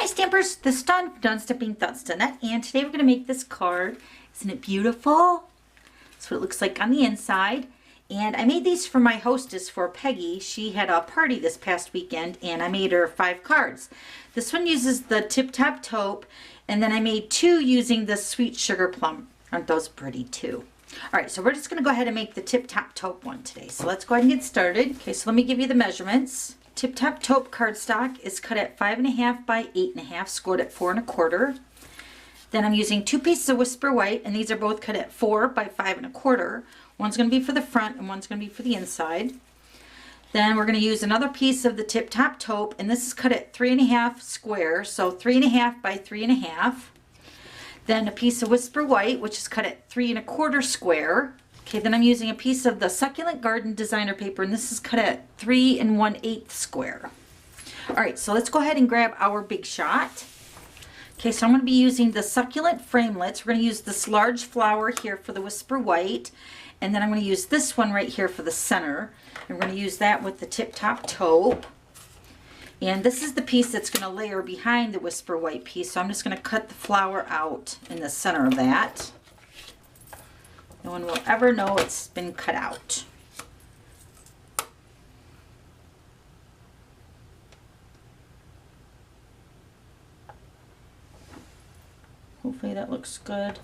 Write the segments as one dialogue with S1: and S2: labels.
S1: Stampers, this is Dawn from DawnStampingThoughts.net, and today we're going to make this card. Isn't it beautiful? That's what it looks like on the inside. And I made these for my hostess, for Peggy. She had a party this past weekend and I made her 5 cards. This one uses the Tip Top Taupe, and then I made 2 using the Sweet Sugarplum. Aren't those pretty too? Alright, so we're just going to go ahead and make the Tip Top Taupe one today. So let's go ahead and get started. Okay, so let me give you the measurements. Tip Top Taupe cardstock is cut at 5.5 by 8.5, scored at 4 1/4. Then I'm using 2 pieces of Whisper White, and these are both cut at 4 by 5 1/4. One's going to be for the front and one's going to be for the inside. Then we're going to use another piece of the Tip Top Taupe, and this is cut at 3.5 square, so 3.5 by 3.5. Then a piece of Whisper White, which is cut at 3 1/4 square. Okay, then I'm using a piece of the Succulent Garden designer paper, and this is cut at 3 1/8 square. All right, so let's go ahead and grab our big shot. Okay, so I'm going to be using the Succulent Framelits. We're going to use this large flower here for the Whisper White, and then I'm going to use this one right here for the center. And we're going to use that with the Tip Top Taupe. And this is the piece that's going to layer behind the Whisper White piece, so I'm just going to cut the flower out in the center of that. No one will ever know it's been cut out. Hopefully that looks good.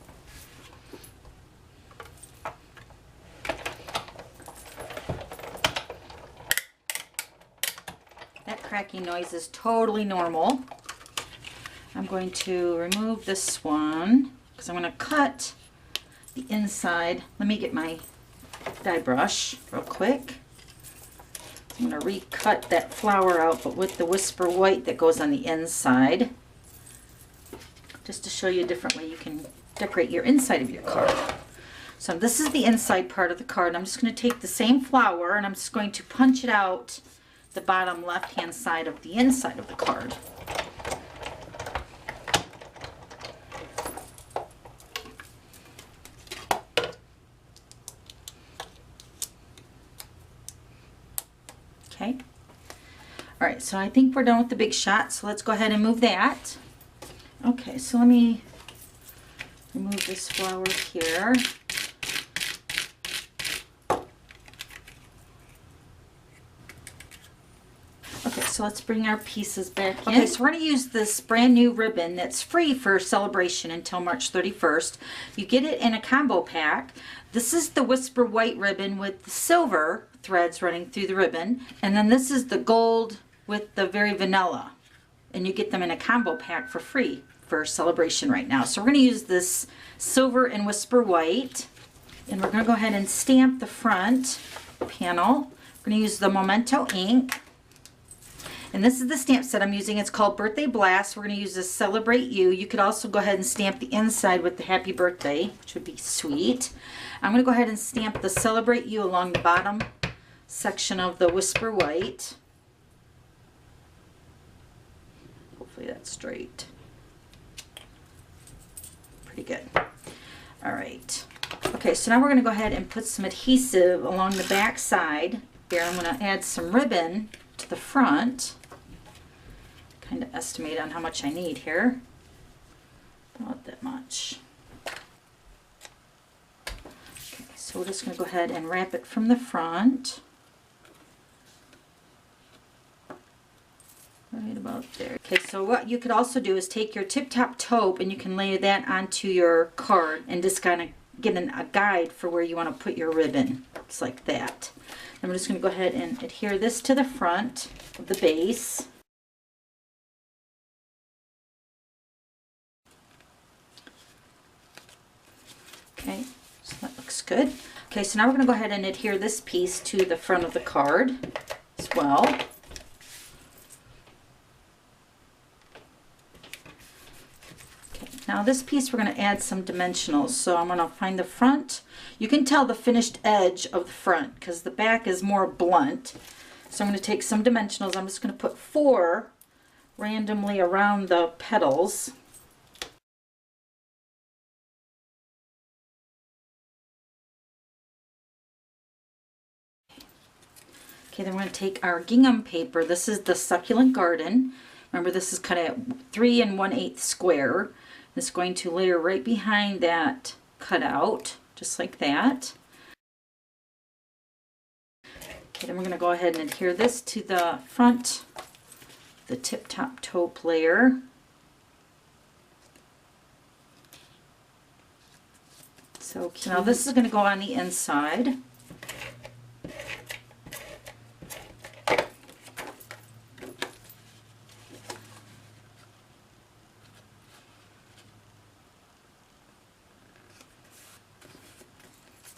S1: That cracking noise is totally normal. I'm going to remove this one because I'm going to cut the inside. Let me get my die brush real quick. I'm going to recut that flower out, but with the Whisper White that goes on the inside, just to show you a different way you can decorate your inside of your card. So this is the inside part of the card. I'm just going to take the same flower and I'm just going to punch it out the bottom left hand side of the inside of the card. Okay. All right, so I think we're done with the big shot, so let's go ahead and move that. Okay, so let me remove this flower here. Okay, so let's bring our pieces back in. Okay, so we're going to use this brand new ribbon that's free for celebration until March 31st. You get it in a combo pack. This is the Whisper White ribbon with the silver threads running through the ribbon, and then this is the gold with the very vanilla, and you get them in a combo pack for free for celebration right now. So we're going to use this silver and Whisper White, and we're going to go ahead and stamp the front panel. We're going to use the Memento ink, and this is the stamp set I'm using. It's called Birthday Blast. We're going to use this Celebrate You. You could also go ahead and stamp the inside with the Happy Birthday, which would be sweet. I'm going to go ahead and stamp the Celebrate You along the bottom section of the Whisper White. Hopefully that's straight. Pretty good. All right. Okay, so now we're going to go ahead and put some adhesive along the back side. Here I'm going to add some ribbon to the front. Kind of estimate on how much I need here. Not that much. Okay, so we're just going to go ahead and wrap it from the front. Right about there. Okay, so what you could also do is take your Tip Top Taupe and you can lay that onto your card and just kind of get a guide for where you want to put your ribbon. It's like that. I'm just going to go ahead and adhere this to the front of the base. Okay, so that looks good. Okay, so now we're going to go ahead and adhere this piece to the front of the card as well. Now this piece we're going to add some dimensionals, so I'm going to find the front. You can tell the finished edge of the front because the back is more blunt. So I'm going to take some dimensionals. I'm just going to put 4 randomly around the petals. Okay, then we're going to take our gingham paper. This is the Succulent Garden. Remember, this is cut at 3 1/8 square. It's going to layer right behind that cutout, just like that. Okay, then we're going to go ahead and adhere this to the front, the tip-top taupe layer. So now this is going to go on the inside.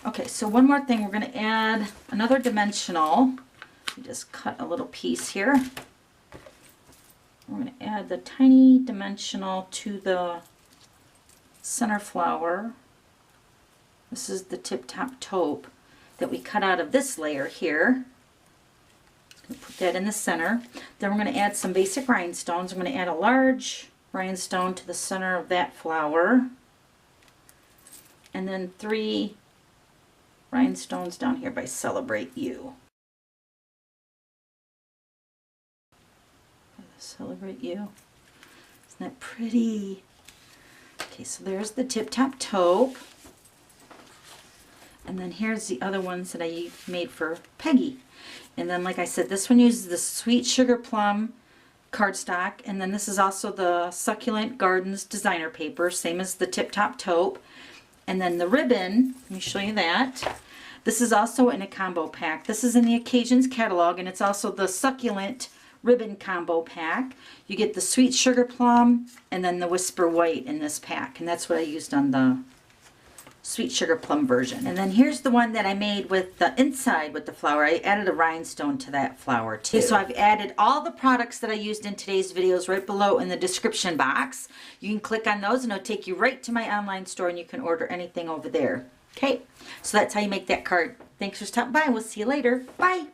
S1: Okay, so one more thing, we're going to add another dimensional. Just cut a little piece here. We're going to add the tiny dimensional to the center flower. This is the tip-top taupe that we cut out of this layer here. Put that in the center. Then we're going to add some basic rhinestones. I'm going to add a large rhinestone to the center of that flower. And then 3 rhinestones down here by Celebrate You. Celebrate You. Isn't that pretty? Okay, so there's the tip-top taupe. And then here's the other ones that I made for Peggy. And then, like I said, this one uses the Sweet Sugarplum cardstock. And then this is also the Succulent Gardens designer paper, same as the tip-top taupe. And then the ribbon, let me show you that. This is also in a combo pack. This is in the Occasions catalog, and it's also the Succulent Ribbon combo pack. You get the Sweet Sugarplum and then the Whisper White in this pack. And that's what I used on the Sweet Sugarplum version. And then here's the one that I made with the inside with the flower. I added a rhinestone to that flower too. So I've added all the products that I used in today's videos right below in the description box. You can click on those and it'll take you right to my online store and you can order anything over there. Okay, so that's how you make that card. Thanks for stopping by. We'll see you later. Bye.